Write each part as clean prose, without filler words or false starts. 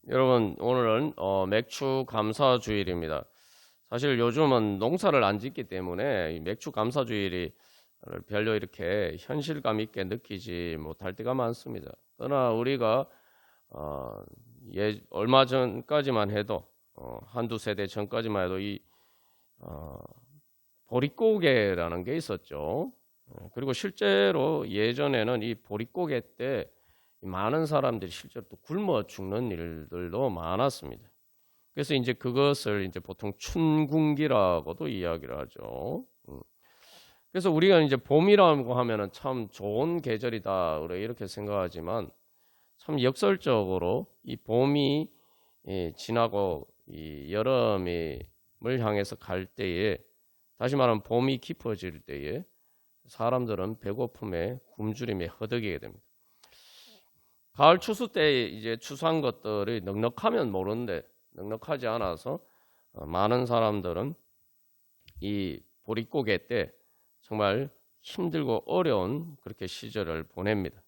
여러분, 오늘은 맥주 감사 주일입니다. 사실 요즘은 농사를 안 짓기 때문에 이 맥주 감사 주일이 별로 이렇게 현실감 있게 느끼지 못할 때가 많습니다. 그러나 우리가 어, 얼마 전까지만 해도 한두 세대 전까지만 해도 이 어, 보릿고개라는 게 있었죠. 그리고 실제로 예전에는 이 보릿고개 때 많은 사람들이 실제로 또 굶어 죽는 일들도 많았습니다. 그래서 이제 그것을 이제 보통 춘궁기라고도 이야기를 하죠. 그래서 우리가 이제 봄이라고 하면은 참 좋은 계절이다 이렇게 생각하지만 참 역설적으로 이 봄이 지나고 이 여름을 향해서 갈 때에, 다시 말하면 봄이 깊어질 때에 사람들은 배고픔에 굶주림에 허덕이게 됩니다. 가을 추수 때 이제 추수한 것들이 넉넉하면 모르는데 넉넉하지 않아서 많은 사람들은 이 보릿고개 때 정말 힘들고 어려운 그렇게 시절을 보냅니다.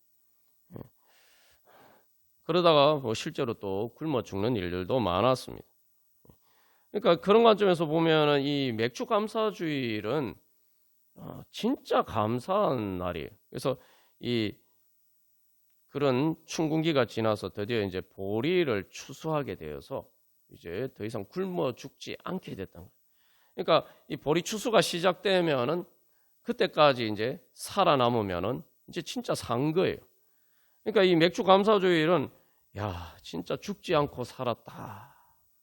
그러다가 뭐 실제로 또 굶어 죽는 일들도 많았습니다. 그러니까 그런 관점에서 보면은 이 맥주 감사주일은 진짜 감사한 날이에요. 그래서 이 그런 춘궁기가 지나서 드디어 이제 보리를 추수하게 되어서 이제 더 이상 굶어 죽지 않게 됐던 거예요. 그러니까 이 보리 추수가 시작되면은 그때까지 이제 살아남으면은 이제 진짜 산 거예요. 그러니까 이 맥주 감사주일은 야, 진짜 죽지 않고 살았다.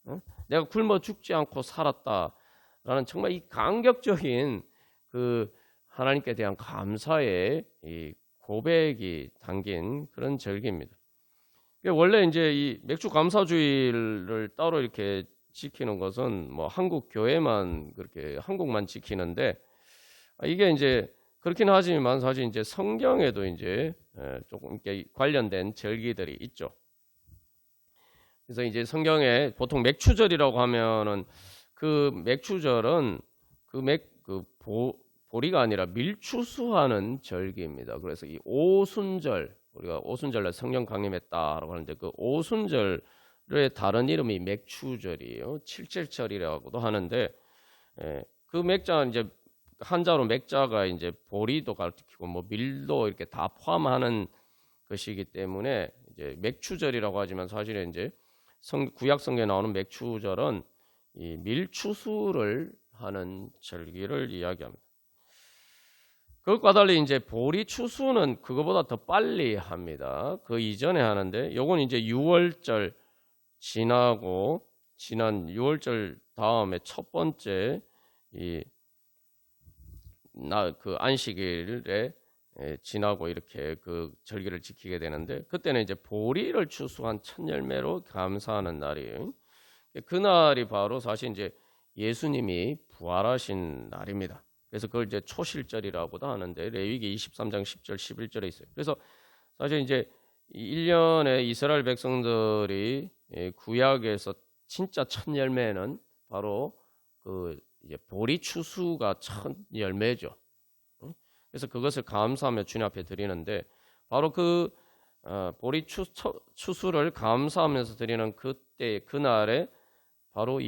응? 내가 굶어 죽지 않고 살았다라는 정말 이 감격적인 그 하나님께 대한 감사의 이 고백이 담긴 그런 절기입니다. 원래 이제 이 맥주 감사주일을 따로 이렇게 지키는 것은 뭐 한국 교회만 그렇게 한국만 지키는데, 이게 이제 그렇긴 하지만 사실 이제 성경에도 이제 조금 이렇게 관련된 절기들이 있죠. 그래서 이제 성경에 보통 맥추절이라고 하면은 그 맥추절은 보리가 아니라 밀추수하는 절기입니다. 그래서 이 오순절, 우리가 오순절날 성령 강림했다라고 하는데 그 오순절의 다른 이름이 맥추절이에요. 칠칠절이라고도 하는데, 그 맥자는 이제 한자로 맥자가 이제 보리도 가리키고 뭐 밀도 이렇게 다 포함하는 것이기 때문에 이제 맥추절이라고 하지만 사실은 이제 구약 성경에 나오는 맥추절은 이 밀추수를 하는 절기를 이야기합니다. 그것과 달리 이제 보리 추수는 그거보다 더 빨리 합니다. 그 이전에 하는데, 요건 이제 6월절 지나고 지난 6월절 다음에 첫 번째 그 안식일에 지나고 이렇게 그 절기를 지키게 되는데, 그때는 이제 보리를 추수한 첫 열매로 감사하는 날이에요. 그날이 바로 사실 이제 예수님이 부활하신 날입니다. 그래서 그걸 이제 초실절이라고도 하는데 레위기 23장 10절 11절에 있어요. 그래서 사실 이제 1년에 이스라엘 백성들이 구약에서 진짜 첫 열매는 바로 그 이제 보리 추수가 첫 열매죠. 그래서 그것을 감사하며 주님 앞에 드리는데, 바로 그 보리 추수를 감사하면서 드리는 그때 그날에 바로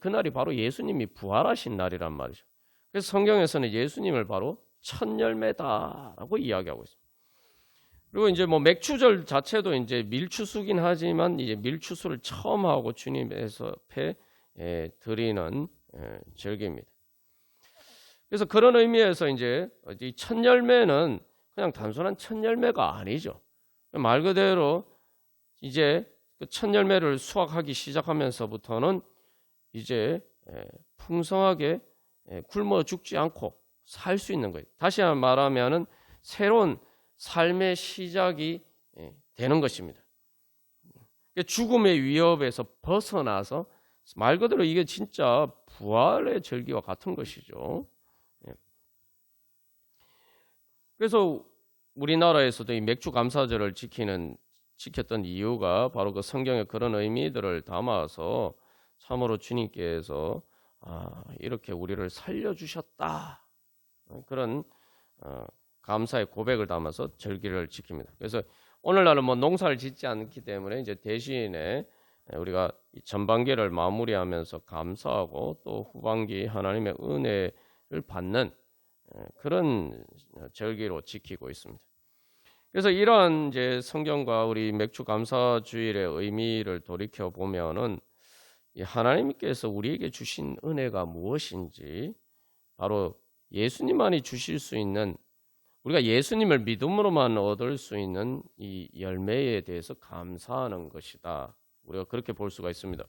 그날이 바로 예수님이 부활하신 날이란 말이죠. 그래서 성경에서는 예수님을 바로 첫 열매다라고 이야기하고 있습니다. 그리고 이제 뭐 맥추절 자체도 이제 밀추수긴 하지만 이제 밀추수를 처음 하고 주님에서 앞에 드리는 절기입니다. 그래서 그런 의미에서 이제 이 첫 열매는 그냥 단순한 첫 열매가 아니죠. 말 그대로 이제 그 첫 열매를 수확하기 시작하면서부터는 이제 풍성하게 굶어 죽지 않고 살 수 있는 거예요. 다시 말하면은 새로운 삶의 시작이 되는 것입니다. 죽음의 위협에서 벗어나서 말 그대로 이게 진짜 부활의 절기와 같은 것이죠. 그래서 우리나라에서도 이 맥주 감사절을 지켰던 이유가 바로 그 성경의 그런 의미들을 담아서 참으로 주님께서 이렇게 우리를 살려주셨다, 그런 감사의 고백을 담아서 절기를 지킵니다. 그래서 오늘날은 뭐 농사를 짓지 않기 때문에 이제 대신에 우리가 이 전반기를 마무리하면서 감사하고 또 후반기 하나님의 은혜를 받는 그런 절기로 지키고 있습니다. 그래서 이러한 이제 성경과 우리 맥주 감사 주일의 의미를 돌이켜 보면은 하나님께서 우리에게 주신 은혜가 무엇인지, 바로 예수님만이 주실 수 있는, 우리가 예수님을 믿음으로만 얻을 수 있는 이 열매에 대해서 감사하는 것이다. 우리가 그렇게 볼 수가 있습니다.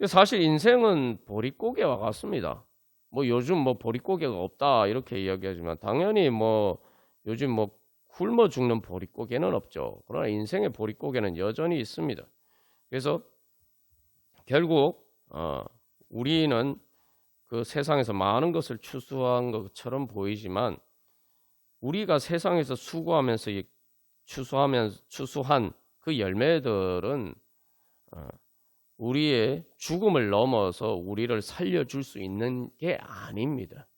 사실 인생은 보릿고개와 같습니다. 뭐 요즘 뭐 보릿고개가 없다 이렇게 이야기하지만, 당연히 뭐 요즘 뭐 굶어 죽는 보릿고개는 없죠. 그러나 인생의 보릿고개는 여전히 있습니다. 그래서 결국 우리는 그 세상에서 많은 것을 추수한 것처럼 보이지만, 우리가 세상에서 수고하면서 추수한 그 열매들은 우리의 죽음을 넘어서 우리를 살려줄 수 있는 게 아닙니다.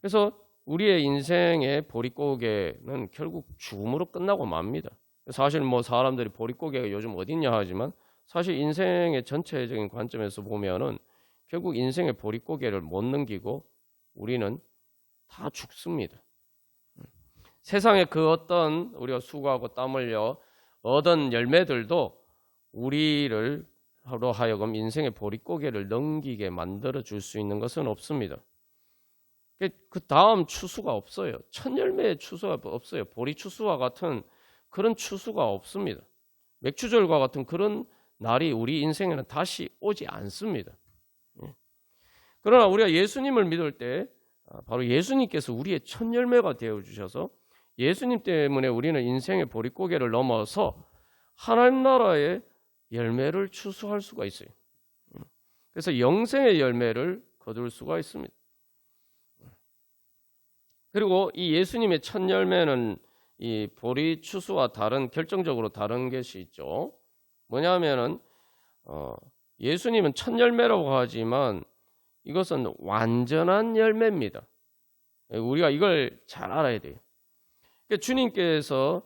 그래서 우리의 인생의 보릿고개는 결국 죽음으로 끝나고 맙니다. 사실 뭐 사람들이 보릿고개가 요즘 어딨냐 하지만, 사실 인생의 전체적인 관점에서 보면은 결국 인생의 보릿고개를 못 넘기고 우리는 다 죽습니다. 세상의 그 어떤 우리가 수고하고 땀 흘려 얻은 열매들도 우리를 하로 하여금 인생의 보릿고개를 넘기게 만들어 줄 수 있는 것은 없습니다. 그 다음 추수가 없어요. 첫 열매의 추수가 없어요. 보리 추수와 같은 그런 추수가 없습니다. 맥주절과 같은 그런 날이 우리 인생에는 다시 오지 않습니다. 그러나 우리가 예수님을 믿을 때 바로 예수님께서 우리의 첫 열매가 되어 주셔서, 예수님 때문에 우리는 인생의 보릿고개를 넘어서 하나님 나라의 열매를 추수할 수가 있어요. 그래서 영생의 열매를 거둘 수가 있습니다. 그리고 이 예수님의 첫 열매는 이 보리 추수와 결정적으로 다른 것이 있죠. 뭐냐면은 예수님은 첫 열매라고 하지만 이것은 완전한 열매입니다. 우리가 이걸 잘 알아야 돼요. 예수님께서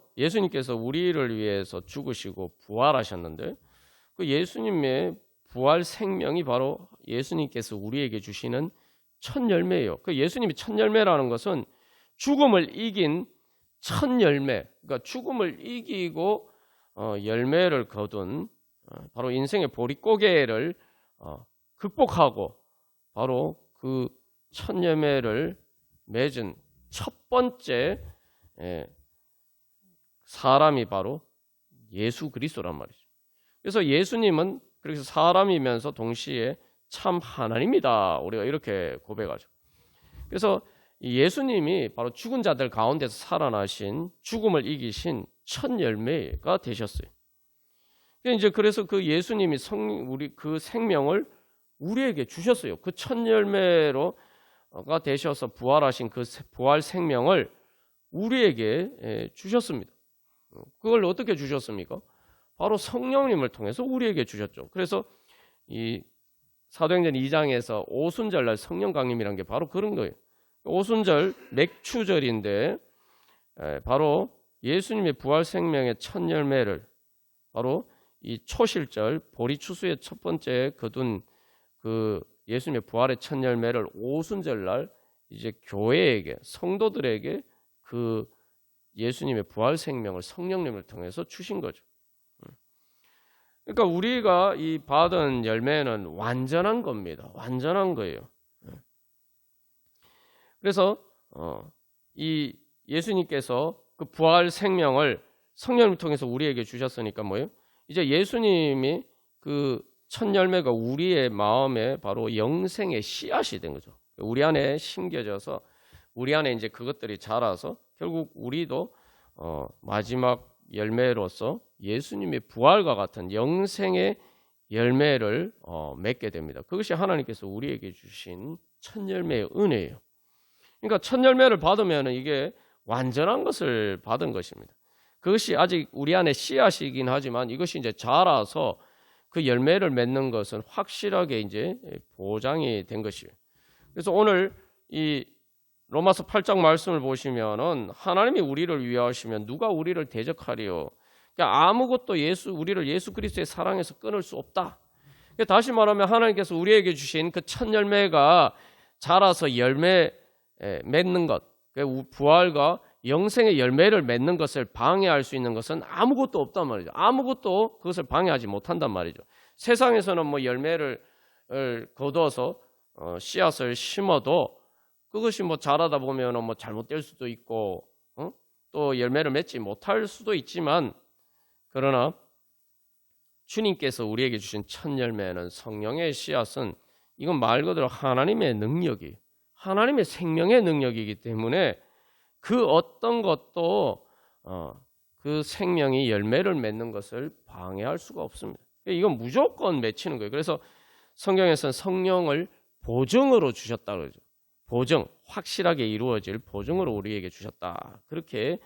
우리를 위해서 죽으시고 부활하셨는데, 그 예수님의 부활 생명이 바로 예수님께서 우리에게 주시는 첫 열매예요. 그 예수님이 첫 열매라는 것은 죽음을 이긴 첫 열매, 그러니까 죽음을 이기고 열매를 거둔 바로 인생의 보릿고개를 극복하고 바로 그 첫 열매를 맺은 첫 번째 사람이 바로 예수 그리스도란 말이죠. 그래서 예수님은 그래서 사람이면서 동시에 참 하나님이다, 우리가 이렇게 고백하죠. 그래서 예수님이 바로 죽은 자들 가운데서 살아나신, 죽음을 이기신 첫 열매가 되셨어요. 그래서 그 예수님이 그 생명을 우리에게 주셨어요. 그 첫 열매로가 되셔서 부활하신 그 부활 생명을 우리에게 주셨습니다. 그걸 어떻게 주셨습니까? 바로 성령님을 통해서 우리에게 주셨죠. 그래서 이 사도행전 2장에서 오순절날 성령 강림이라는 게 바로 그런 거예요. 오순절 맥추절인데 바로 예수님의 부활 생명의 첫 열매를, 바로 이 초실절 보리추수의 첫 번째 거둔 그 예수님의 부활의 첫 열매를 오순절날 이제 교회에게, 성도들에게 그 예수님의 부활 생명을 성령님을 통해서 주신 거죠. 그러니까 우리가 이 받은 열매는 완전한 겁니다. 완전한 거예요. 그래서 이 예수님께서 그 부활 생명을 성령을 통해서 우리에게 주셨으니까 뭐예요? 이제 예수님이 그 첫 열매가 우리의 마음에 바로 영생의 씨앗이 된 거죠. 우리 안에 심겨져서 우리 안에 이제 그것들이 자라서 결국 우리도 마지막 열매로서 예수님의 부활과 같은 영생의 열매를 맺게 됩니다. 그것이 하나님께서 우리에게 주신 첫 열매의 은혜예요. 그러니까 첫 열매를 받으면 이게 완전한 것을 받은 것입니다. 그것이 아직 우리 안에 씨앗이긴 하지만 이것이 이제 자라서 그 열매를 맺는 것은 확실하게 이제 보장이 된 것이에요. 그래서 오늘 이 로마서 8장 말씀을 보시면은 하나님이 우리를 위하시면 누가 우리를 대적하리요? 그러니까 아무것도 우리를 예수 그리스도의 사랑에서 끊을 수 없다. 그러니까 다시 말하면 하나님께서 우리에게 주신 그 첫 열매가 자라서 열매 맺는 것, 그러니까 부활과 영생의 열매를 맺는 것을 방해할 수 있는 것은 아무것도 없단 말이죠. 아무것도 그것을 방해하지 못한단 말이죠. 세상에서는 뭐 열매를 거두어서 씨앗을 심어도 그것이 뭐 자라다 보면 뭐 잘못될 수도 있고 또 열매를 맺지 못할 수도 있지만, 그러나 주님께서 우리에게 주신 첫 열매는 성령의 씨앗은 이건 말 그대로 하나님의 능력이, 하나님의 생명의 능력이기 때문에 그 어떤 것도 그 생명이 열매를 맺는 것을 방해할 수가 없습니다. 이건 무조건 맺히는 거예요. 그래서 성경에서는 성령을 보증으로 주셨다 그러죠. 보증, 확실하게 이루어질 보증으로 우리에게 주셨다. 그렇게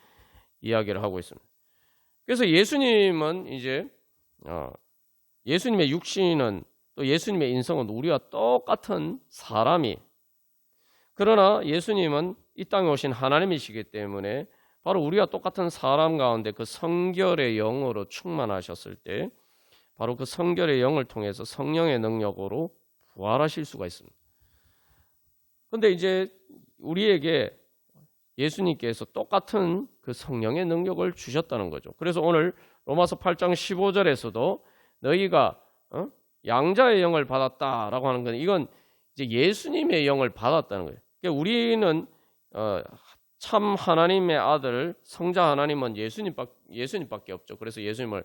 이야기를 하고 있습니다. 그래서 예수님은 이제 예수님의 육신은 또 예수님의 인성은 우리와 똑같은 사람이, 그러나 예수님은 이 땅에 오신 하나님이시기 때문에 바로 우리와 똑같은 사람 가운데 그 성결의 영으로 충만하셨을 때 바로 그 성결의 영을 통해서 성령의 능력으로 부활하실 수가 있습니다. 그런데 이제 우리에게 예수님께서 똑같은 그 성령의 능력을 주셨다는 거죠. 그래서 오늘 로마서 8장 15절에서도 너희가 양자의 영을 받았다라고 하는 건 이건 이제 예수님의 영을 받았다는 거예요. 그러니까 우리는 참 하나님의 아들 성자 하나님은 예수님밖에 없죠. 그래서 예수님을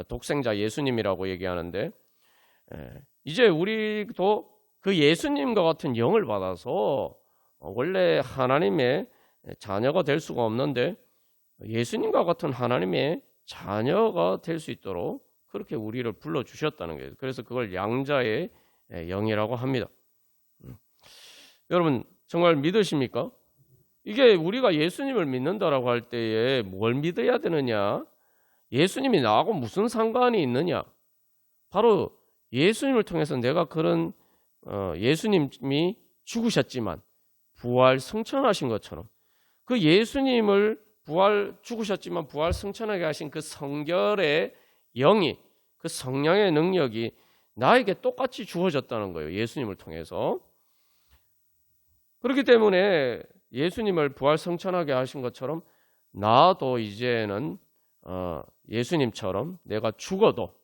독생자 예수님이라고 얘기하는데, 이제 우리도 그 예수님과 같은 영을 받아서 원래 하나님의 자녀가 될 수가 없는데 예수님과 같은 하나님의 자녀가 될 수 있도록 그렇게 우리를 불러주셨다는 거예요. 그래서 그걸 양자의 영이라고 합니다. 여러분 정말 믿으십니까? 이게 우리가 예수님을 믿는다라고 할 때에 뭘 믿어야 되느냐? 예수님이 나하고 무슨 상관이 있느냐? 바로 예수님을 통해서 내가 그런 예수님이 죽으셨지만 부활 승천하신 것처럼 그 예수님을 죽으셨지만 부활 승천하게 하신 그 성결의 영이, 그 성령의 능력이 나에게 똑같이 주어졌다는 거예요. 예수님을 통해서. 그렇기 때문에 예수님을 부활 승천하게 하신 것처럼 나도 이제는 예수님처럼 내가 죽어도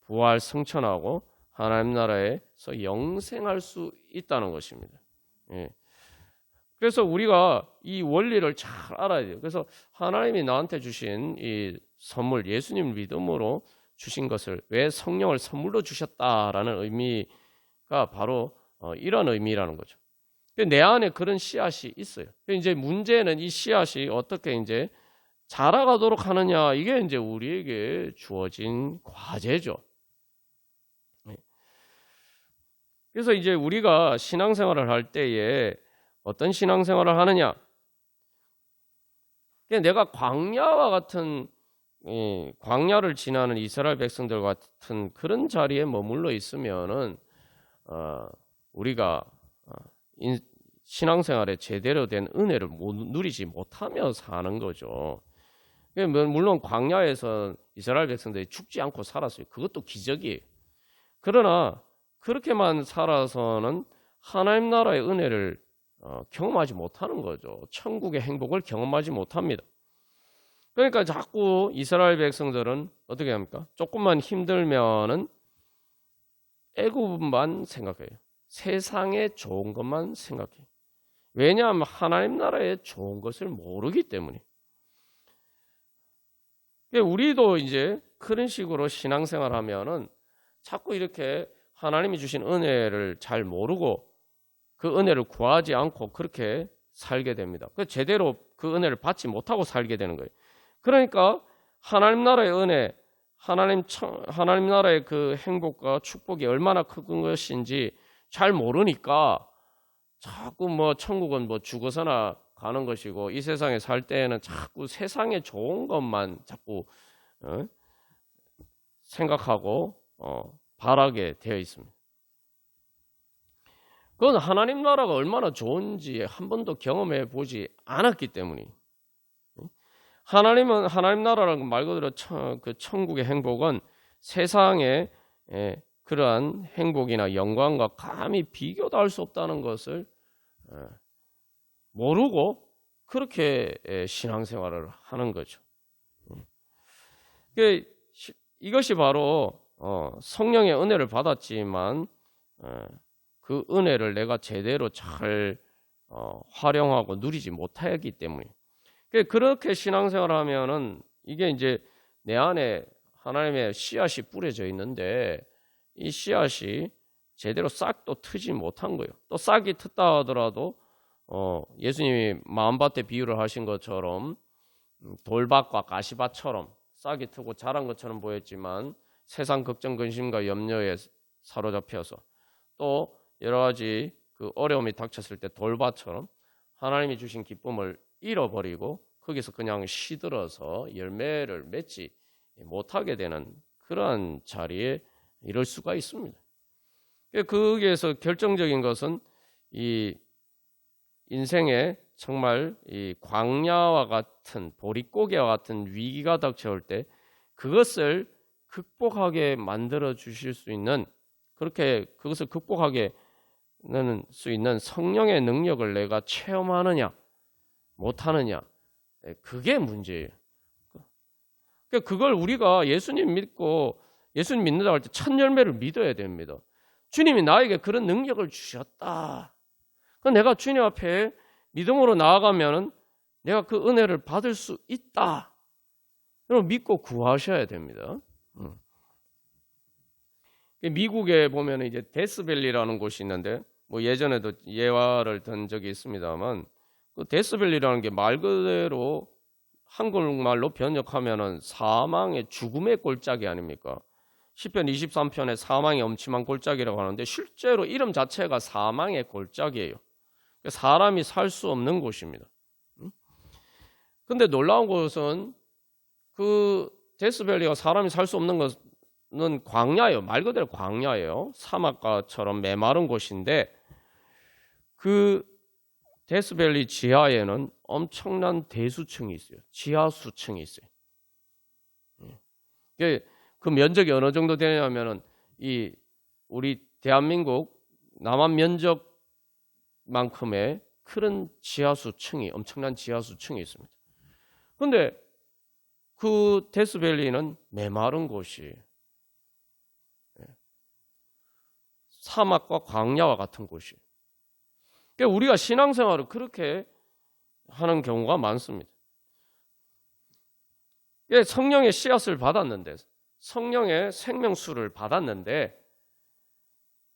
부활 승천하고 하나님 나라에서 영생할 수 있다는 것입니다. 예. 그래서 우리가 이 원리를 잘 알아야 돼요. 그래서 하나님이 나한테 주신 이 선물, 예수님을 믿음으로 주신 것을 왜 성령을 선물로 주셨다라는 의미가 바로 이런 의미라는 거죠. 내 안에 그런 씨앗이 있어요. 이제 문제는 이 씨앗이 어떻게 이제 자라가도록 하느냐, 이게 이제 우리에게 주어진 과제죠. 그래서 이제 우리가 신앙생활을 할 때에 어떤 신앙생활을 하느냐? 내가 광야와 같은 광야를 지나는 이스라엘 백성들 같은 그런 자리에 머물러 있으면은 우리가 신앙생활에 제대로 된 은혜를 누리지 못하며 사는 거죠. 물론 광야에서 이스라엘 백성들이 죽지 않고 살았어요. 그것도 기적이에요. 그러나 그렇게만 살아서는 하나님 나라의 은혜를 경험하지 못하는 거죠. 천국의 행복을 경험하지 못합니다. 그러니까 자꾸 이스라엘 백성들은 어떻게 합니까? 조금만 힘들면은 애굽만 생각해요. 세상에 좋은 것만 생각해요. 왜냐하면 하나님 나라의 좋은 것을 모르기 때문에. 우리도 이제 그런 식으로 신앙생활하면은 자꾸 이렇게 하나님이 주신 은혜를 잘 모르고 그 은혜를 구하지 않고 그렇게 살게 됩니다. 제대로 그 은혜를 받지 못하고 살게 되는 거예요. 그러니까 하나님 나라의 은혜, 하나님 나라의 그 행복과 축복이 얼마나 큰 것인지 잘 모르니까 자꾸 뭐 천국은 뭐 죽어서나 가는 것이고 이 세상에 살 때에는 자꾸 세상에 좋은 것만 자꾸 생각하고 바라게 되어 있습니다. 그건 하나님 나라가 얼마나 좋은지 한 번도 경험해 보지 않았기 때문이. 하나님 나라라는 말 그대로 그 천국의 행복은 세상의 그러한 행복이나 영광과 감히 비교도 할 수 없다는 것을 모르고 그렇게 신앙생활을 하는 거죠. 이것이 바로 성령의 은혜를 받았지만 그 은혜를 내가 제대로 잘 활용하고 누리지 못하기 때문에 그렇게 신앙생활을 하면은 이게 이제 내 안에 하나님의 씨앗이 뿌려져 있는데 이 씨앗이 제대로 싹도 트지 못한 거예요. 또 싹이 텄다 하더라도 예수님이 마음밭에 비유를 하신 것처럼 돌밭과 가시밭처럼 싹이 트고 자란 것처럼 보였지만 세상 걱정 근심과 염려에 사로잡혀서 또 여러 가지 그 어려움이 닥쳤을 때 돌밭처럼 하나님이 주신 기쁨을 잃어버리고 거기서 그냥 시들어서 열매를 맺지 못하게 되는 그러한 자리에 이럴 수가 있습니다. 거기에서 결정적인 것은 이 인생에 정말 이 광야와 같은 보릿고개와 같은 위기가 닥쳐올 때 그것을 극복하게 만들어 주실 수 있는 그렇게 그것을 극복하게 수 있는 성령의 능력을 내가 체험하느냐 못하느냐 그게 문제예요. 그걸 우리가 예수님 믿고 예수님 믿는다고 할 때 첫 열매를 믿어야 됩니다. 주님이 나에게 그런 능력을 주셨다. 내가 주님 앞에 믿음으로 나아가면은 내가 그 은혜를 받을 수 있다. 여러분 믿고 구하셔야 됩니다. 미국에 보면 이제 데스밸리라는 곳이 있는데 뭐 예전에도 예화를 든 적이 있습니다만 그 데스밸리라는 게 말 그대로 한국말로 번역하면은 사망의 죽음의 골짜기 아닙니까? 시편 23편에 사망의 엄침한 골짜기라고 하는데 실제로 이름 자체가 사망의 골짜기예요. 사람이 살 수 없는 곳입니다. 근데 놀라운 것은 그 데스밸리가 사람이 살 수 없는 것은 광야예요. 말 그대로 광야예요. 사막가처럼 메마른 곳인데 그 데스밸리 지하에는 엄청난 대수층이 있어요. 지하수층이 있어요. 그 면적이 어느 정도 되냐면은 이 우리 대한민국 남한 면적만큼의 큰 지하수층이 엄청난 지하수층이 있습니다. 그런데 그 데스밸리는 메마른 곳이 사막과 광야와 같은 곳이. 그러니까 우리가 신앙생활을 그렇게 하는 경우가 많습니다. 성령의 씨앗을 받았는데 성령의 생명수를 받았는데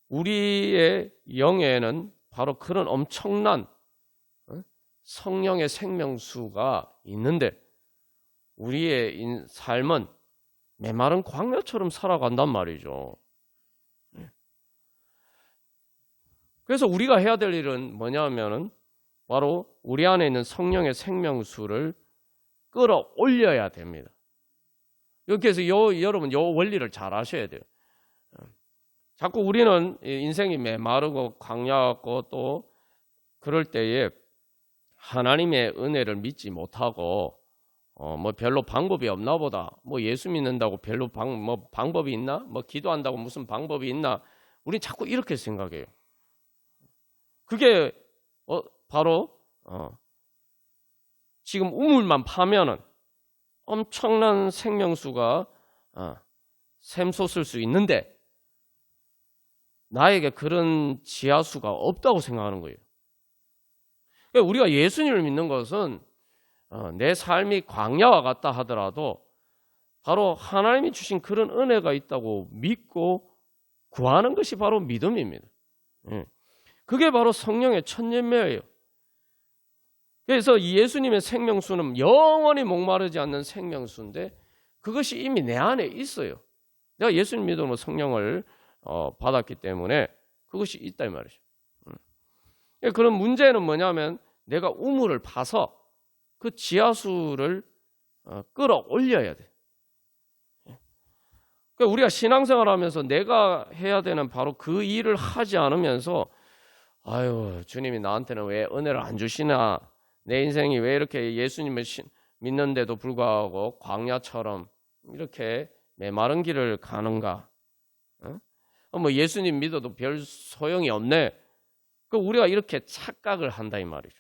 우리의 영에는 바로 그런 엄청난 성령의 생명수가 있는데 우리의 삶은 메마른 광야처럼 살아간단 말이죠. 그래서 우리가 해야 될 일은 뭐냐면은 바로 우리 안에 있는 성령의 생명수를 끌어올려야 됩니다. 이렇게 해서 여러분 요 원리를 잘 아셔야 돼요. 자꾸 우리는 인생이 메마르고 광야같고 또 그럴 때에 하나님의 은혜를 믿지 못하고 뭐 별로 방법이 없나 보다. 뭐 예수 믿는다고 별로 방법이 있나? 뭐 기도한다고 무슨 방법이 있나? 우린 자꾸 이렇게 생각해요. 그게 바로 지금 우물만 파면은 엄청난 생명수가 샘솟을 수 있는데 나에게 그런 지하수가 없다고 생각하는 거예요. 그러니까 우리가 예수님을 믿는 것은 내 삶이 광야와 같다 하더라도 바로 하나님이 주신 그런 은혜가 있다고 믿고 구하는 것이 바로 믿음입니다. 그게 바로 성령의 첫 열매예요. 그래서 이 예수님의 생명수는 영원히 목마르지 않는 생명수인데 그것이 이미 내 안에 있어요. 내가 예수님 믿음으로 성령을 받았기 때문에 그것이 있다 이 말이죠. 그런 문제는 뭐냐면 내가 우물을 파서 그 지하수를 끌어올려야 돼. 그러니까 우리가 신앙생활하면서 내가 해야 되는 바로 그 일을 하지 않으면서 아유 주님이 나한테는 왜 은혜를 안 주시나 내 인생이 왜 이렇게 예수님을 믿는데도 불구하고 광야처럼 이렇게 메마른 길을 가는가? 뭐 예수님 믿어도 별 소용이 없네. 그 우리가 이렇게 착각을 한다 이 말이죠.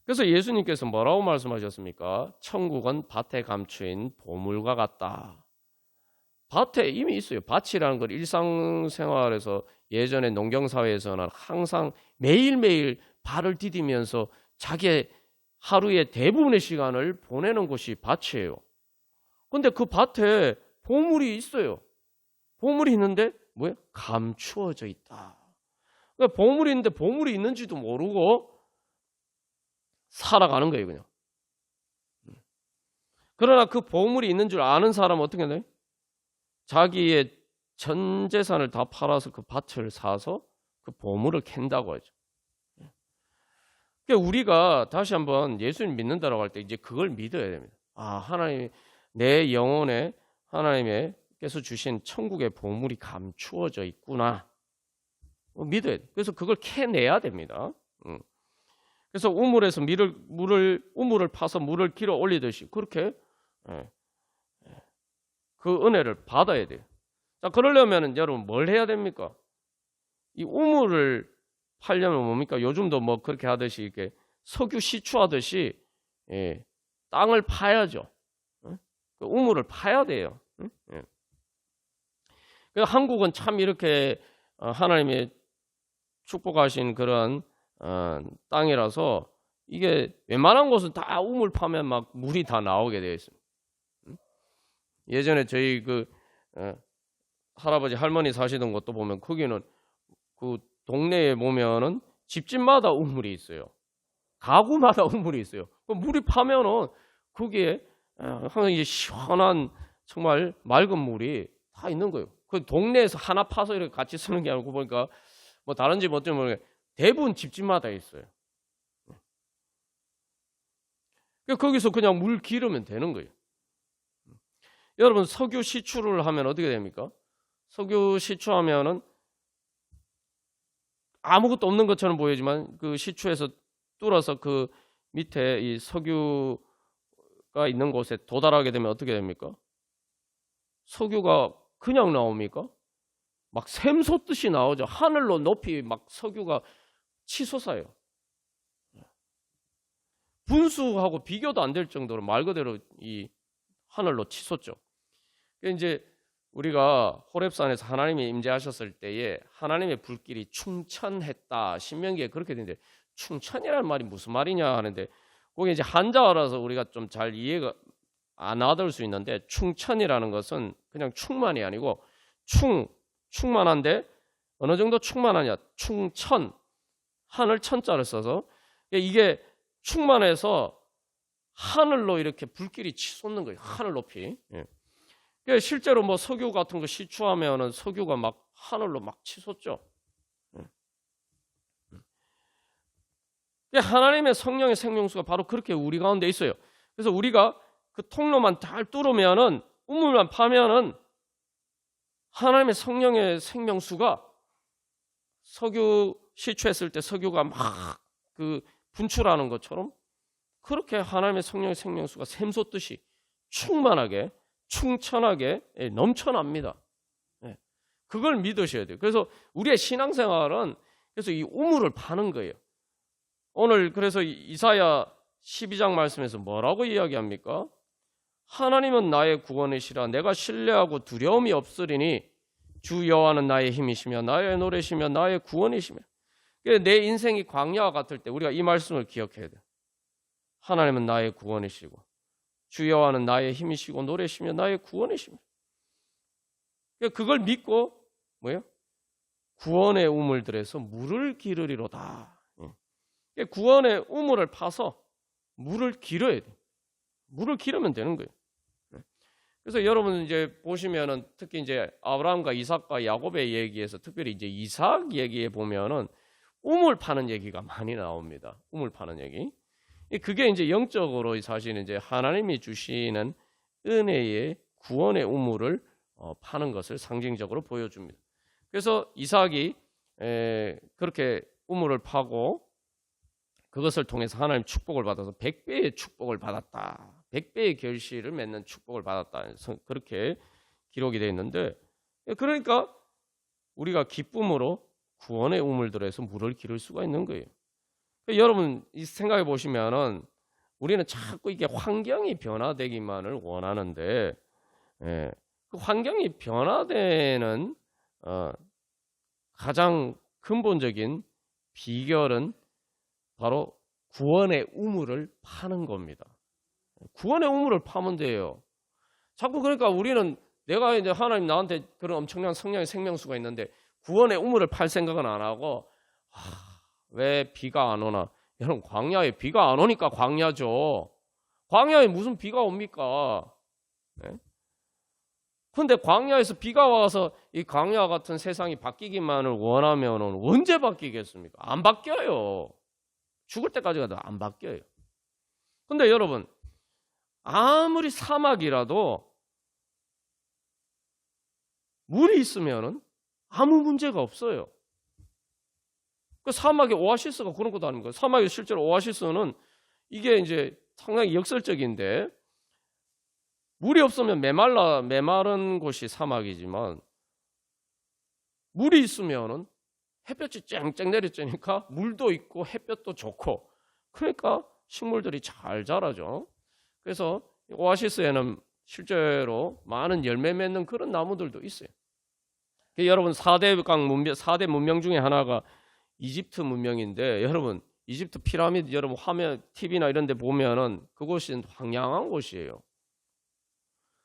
그래서 예수님께서 뭐라고 말씀하셨습니까? 천국은 밭에 감추인 보물과 같다. 밭에 이미 있어요. 밭이라는 걸 일상생활에서 예전에 농경사회에서는 항상 매일매일 발을 디디면서 자기의 하루의 대부분의 시간을 보내는 곳이 밭이에요. 근데 그 밭에 보물이 있어요. 보물이 있는데 뭐야? 감추어져 있다. 그러니까 보물이 있는데 보물이 있는지도 모르고 살아가는 거예요, 그냥. 그러나 그 보물이 있는 줄 아는 사람은 어떻게 해요? 자기의 전 재산을 다 팔아서 그 밭을 사서 그 보물을 캔다고 하죠. 그러니까 우리가 다시 한번 예수님 믿는다라고 할 때 이제 그걸 믿어야 됩니다. 아, 하나님, 내 영혼에 하나님께서 주신 천국의 보물이 감추어져 있구나. 믿어야 돼. 그래서 그걸 캐내야 됩니다. 그래서 우물에서 우물을 파서 물을 길어 올리듯이 그렇게 그 은혜를 받아야 돼요. 자, 그러려면 여러분 뭘 해야 됩니까? 이 우물을 팔려면 뭡니까? 요즘도 뭐 그렇게 하듯이 이렇게 석유 시추하듯이 땅을 파야죠. 그 우물을 파야 돼요. 한국은 참 이렇게 하나님의 축복하신 그런 땅이라서 이게 웬만한 곳은 다 우물 파면 막 물이 다 나오게 되어 있습니다. 예전에 저희 그 할아버지 할머니 사시던 곳도 보면 거기는 그 동네에 보면은 집집마다 우물이 있어요. 가구마다 우물이 있어요. 그 물이 파면은 거기에 항상 이제 시원한 정말 맑은 물이 다 있는 거예요. 그 동네에서 하나 파서 이렇게 같이 쓰는 게 아니고 보니까 뭐 다른 집 어쩌면 모르겠는데 대부분 집집마다 있어요. 거기서 그냥 물 기르면 되는 거예요. 여러분 석유 시추를 하면 어떻게 됩니까? 석유 시추하면은 아무것도 없는 것처럼 보이지만 그 시추에서 뚫어서 그 밑에 이 석유가 있는 곳에 도달하게 되면 어떻게 됩니까? 석유가 그냥 나옵니까? 막 샘솟듯이 나오죠. 하늘로 높이 막 석유가 치솟아요. 분수하고 비교도 안 될 정도로 말 그대로 이 하늘로 치솟죠. 이제 우리가 호렙산에서 하나님이 임재하셨을 때에 하나님의 불길이 충천했다. 신명기에 그렇게 되는데 충천이라는 말이 무슨 말이냐 하는데 그게 이제 한자어라서 우리가 좀 잘 이해가 안 와닿을 수 있는데 충천이라는 것은 그냥 충만이 아니고 충만한데 어느 정도 충만하냐? 충천, 하늘 천자를 써서 이게 충만해서 하늘로 이렇게 불길이 치솟는 거예요. 하늘 높이. 실제로 뭐 석유 같은 거 시추하면은 석유가 막 하늘로 막 치솟죠. 하나님의 성령의 생명수가 바로 그렇게 우리 가운데 있어요. 그래서 우리가 그 통로만 잘 뚫으면은 우물만 파면은 하나님의 성령의 생명수가 석유 시추했을 때 석유가 막 그 분출하는 것처럼 그렇게 하나님의 성령의 생명수가 샘솟듯이 충만하게 충천하게 넘쳐납니다. 그걸 믿으셔야 돼요. 그래서 우리의 신앙생활은 그래서 이 우물을 파는 거예요. 오늘 그래서 이사야 12장 말씀에서 뭐라고 이야기합니까? 하나님은 나의 구원이시라 내가 신뢰하고 두려움이 없으리니 주 여호와는 나의 힘이시며 나의 노래시며 나의 구원이시며. 내 인생이 광야와 같을 때 우리가 이 말씀을 기억해야 돼요. 하나님은 나의 구원이시고 주 여호와는 나의 힘이시고 노래시며 나의 구원이시며. 그걸 믿고 뭐예요? 구원의 우물들에서 물을 기르리로다. 구원의 우물을 파서 물을 기르어야 돼. 물을 기르면 되는 거예요. 그래서 여러분 이제 보시면은 특히 이제 아브라함과 이삭과 야곱의 얘기에서 특별히 이제 이삭 얘기에 보면은 우물 파는 얘기가 많이 나옵니다. 우물 파는 얘기. 그게 이제 영적으로 사실은 이제 하나님이 주시는 은혜의 구원의 우물을 파는 것을 상징적으로 보여줍니다. 그래서 이삭이 그렇게 우물을 파고 그것을 통해서 하나님 축복을 받아서 100배의 축복을 받았다. 100배의 결실을 맺는 축복을 받았다. 그렇게 기록이 되어 있는데, 그러니까 우리가 기쁨으로 구원의 우물들에서 물을 기를 수가 있는 거예요. 여러분 생각해 보시면은 우리는 자꾸 이게 환경이 변화되기만을 원하는데, 그 환경이 변화되는 가장 근본적인 비결은 바로 구원의 우물을 파는 겁니다. 구원의 우물을 파면 돼요. 자꾸 그러니까 우리는 내가 이제 하나님 나한테 그런 엄청난 성령의 생명수가 있는데 구원의 우물을 팔 생각은 안 하고, 왜 비가 안 오나? 여러분, 광야에 비가 안 오니까 광야죠. 광야에 무슨 비가 옵니까? 근데 광야에서 비가 와서 이 광야 같은 세상이 바뀌기만을 원하면 언제 바뀌겠습니까? 안 바뀌어요. 죽을 때까지 가도 안 바뀌어요. 근데 여러분, 아무리 사막이라도 물이 있으면은 아무 문제가 없어요. 그 사막의 오아시스가 그런 것도 아닌 거예요. 사막의 실제로 오아시스는 이게 이제 상당히 역설적인데, 물이 없으면 메마른 곳이 사막이지만 물이 있으면은 햇볕이 쨍쨍 내리쬐니까 물도 있고 햇볕도 좋고, 그러니까 식물들이 잘 자라죠. 그래서 오아시스에는 실제로 많은 열매 맺는 그런 나무들도 있어요. 여러분 4대 문명 중에 하나가 이집트 문명인데, 여러분 이집트 피라미드 여러분 화면 TV나 이런 데 보면은 그곳은 황량한 곳이에요.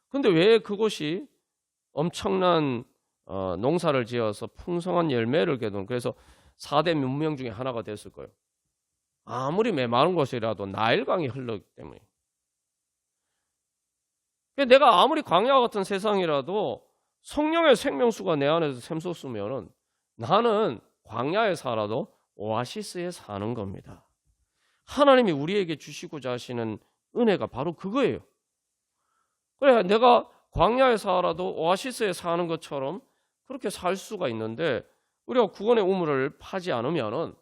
근데 왜 그곳이 엄청난 농사를 지어서 풍성한 열매를 거둔, 그래서 4대 문명 중에 하나가 됐을 거예요. 아무리 메마른 곳이라도 나일강이 흘렀기 때문에. 내가 아무리 광야 같은 세상이라도 성령의 생명수가 내 안에서 샘솟으면은 나는 광야에 살아도 오아시스에 사는 겁니다. 하나님이 우리에게 주시고자 하시는 은혜가 바로 그거예요. 그래, 내가 광야에 살아도 오아시스에 사는 것처럼 그렇게 살 수가 있는데, 우리가 구원의 우물을 파지 않으면은,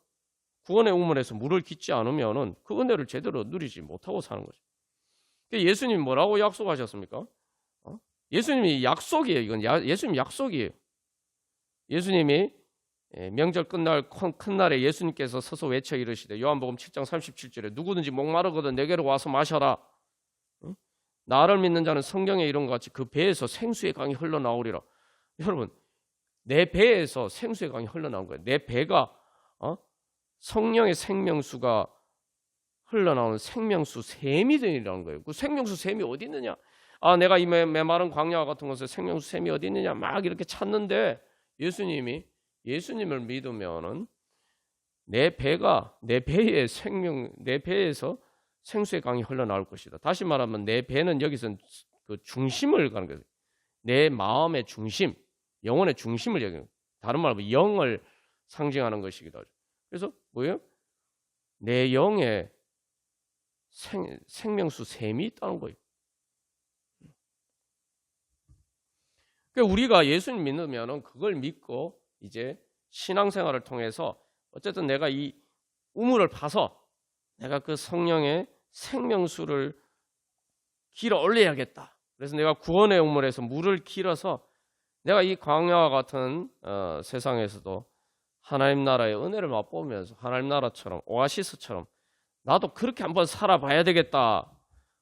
구원의 우물에서 물을 깃지 않으면은 그 은혜를 제대로 누리지 못하고 사는 거죠. 예수님이 뭐라고 약속하셨습니까? 예수님이 약속이에요. 이건 예수님 약속이에요. 예수님이 명절 끝날 큰 날에 예수님께서 서서 외쳐 이르시되, 요한복음 7장 37절에 누구든지 목마르거든 내게로 와서 마셔라. 나를 믿는 자는 성경에 이런 것 같이 그 배에서 생수의 강이 흘러나오리라. 여러분, 내 배에서 생수의 강이 흘러나온 거예요. 내 배가 성령의 생명수가 흘러나오는 생명수 샘이 되리라는 거예요. 그 생명수 샘이 어디 있느냐? 내가 이 메마른 광야 같은 곳에 생명수 샘이 어디 있느냐 막 이렇게 찾는데, 예수님을 믿으면은 내 배에서 생수의 강이 흘러나올 것이다. 다시 말하면 내 배는 여기서 그 중심을 가는 거예요. 내 마음의 중심, 영혼의 중심을 얘기해요. 다른 말로 영을 상징하는 것이기도 하죠. 그래서 뭐예요? 내 영에 생명수 샘이 있다는 거예요. 그러니까 우리가 예수님 믿으면은 그걸 믿고 이제 신앙생활을 통해서 어쨌든 내가 이 우물을 파서 내가 그 성령의 생명수를 길어 올려야겠다. 그래서 내가 구원의 우물에서 물을 길어서 내가 이 광야와 같은 세상에서도 하나님 나라의 은혜를 맛보면서 하나님 나라처럼 오아시스처럼 나도 그렇게 한번 살아봐야 되겠다.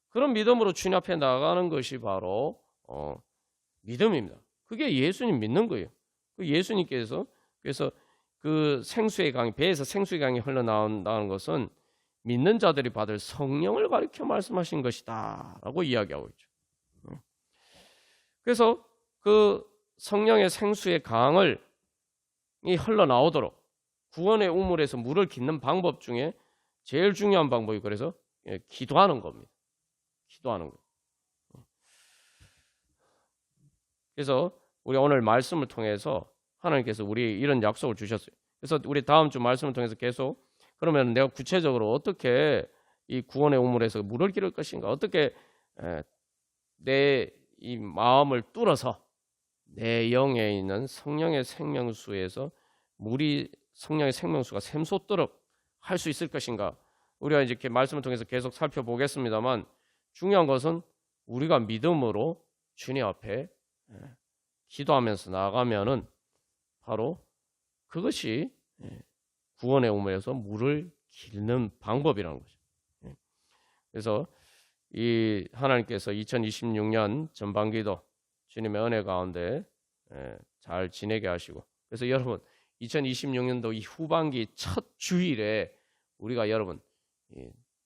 그런 믿음으로 주님 앞에 나가는 것이 바로 믿음입니다. 그게 예수님 믿는 거예요. 그 예수님께서 그래서 그 생수의 강이, 배에서 생수의 강이 흘러나온다는 것은 믿는 자들이 받을 성령을 가리켜 말씀하신 것이다 라고 이야기하고 있죠. 그래서 그 성령의 생수의 강을 흘러나오도록 구원의 우물에서 물을 깃는 방법 중에 제일 중요한 방법이 그래서 기도하는 겁니다. 기도하는 거예요. 그래서 우리 오늘 말씀을 통해서 하나님께서 우리 이런 약속을 주셨어요. 그래서 우리 다음 주 말씀을 통해서 계속 그러면 내가 구체적으로 어떻게 이 구원의 우물에서 물을 기를 것인가, 어떻게 내 이 마음을 뚫어서 내 영에 있는 성령의 생명수에서 성령의 생명수가 샘솟도록 할 수 있을 것인가, 우리가 이렇게 말씀을 통해서 계속 살펴보겠습니다만 중요한 것은 우리가 믿음으로 주님 앞에 기도하면서 나아가면은 바로 그것이 구원의 우물에서 물을 기르는 방법이라는 거죠. 그래서 이 하나님께서 2026년 전반기도 주님의 은혜 가운데 잘 지내게 하시고, 그래서 여러분 2026년도 이 후반기 첫 주일에 우리가 여러분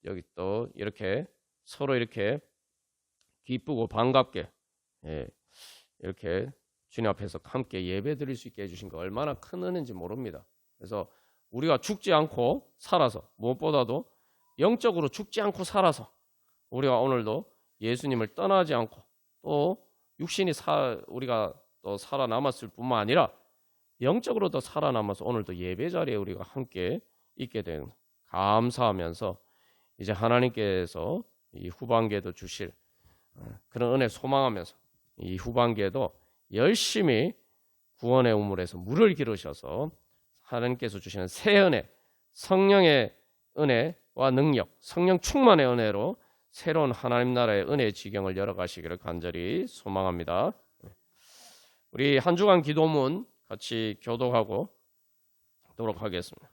여기 또 이렇게 서로 이렇게 기쁘고 반갑게 이렇게 주님 앞에서 함께 예배 드릴 수 있게 해주신 거 얼마나 큰 은혜인지 모릅니다. 그래서 우리가 죽지 않고 살아서, 무엇보다도 영적으로 죽지 않고 살아서 우리가 오늘도 예수님을 떠나지 않고 또 육신이 우리가 또 살아남았을 뿐만 아니라 영적으로도 살아남아서 오늘도 예배 자리에 우리가 함께 있게 된 감사하면서 이제 하나님께서 이 후반기에도 주실 그런 은혜 소망하면서 이 후반기에도 열심히 구원의 우물에서 물을 기르셔서 하나님께서 주시는 새 은혜, 성령의 은혜와 능력, 성령 충만의 은혜로 새로운 하나님 나라의 은혜의 지경을 열어가시기를 간절히 소망합니다. 우리 한 주간 기도문 같이 교독하고 하도록 하겠습니다.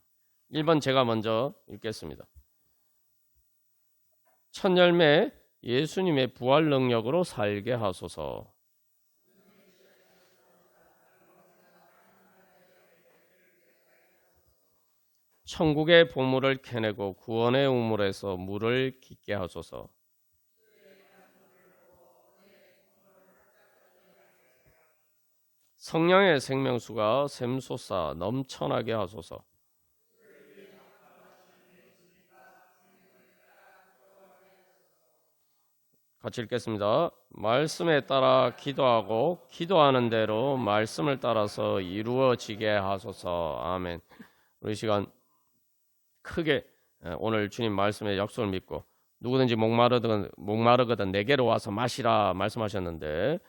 1번 제가 먼저 읽겠습니다. 첫 열매 예수님의 부활 능력으로 살게 하소서. 천국의 보물을 캐내고 구원의 우물에서 물을 깊게 하소서. 성령의 생명수가 샘솟아 넘쳐나게 하소서. 같이 읽겠습니다. 말씀에 따라 기도하고 기도하는 대로 말씀을 따라서 이루어지게 하소서. 아멘. 우리 시간 크게 오늘 주님 말씀의 약속을 믿고 누구든지 목마르거든 내게로 와서 마시라 말씀하셨는데,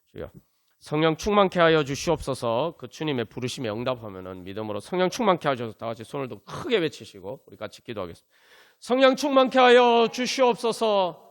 주여 성령 충만케 하여 주시옵소서. 그 주님의 부르심에 응답하면은 믿음으로 성령 충만케 하셔서 다 같이 손을 들고 크게 외치시고 우리 같이 기도하겠습니다. 성령 충만케 하여 주시옵소서.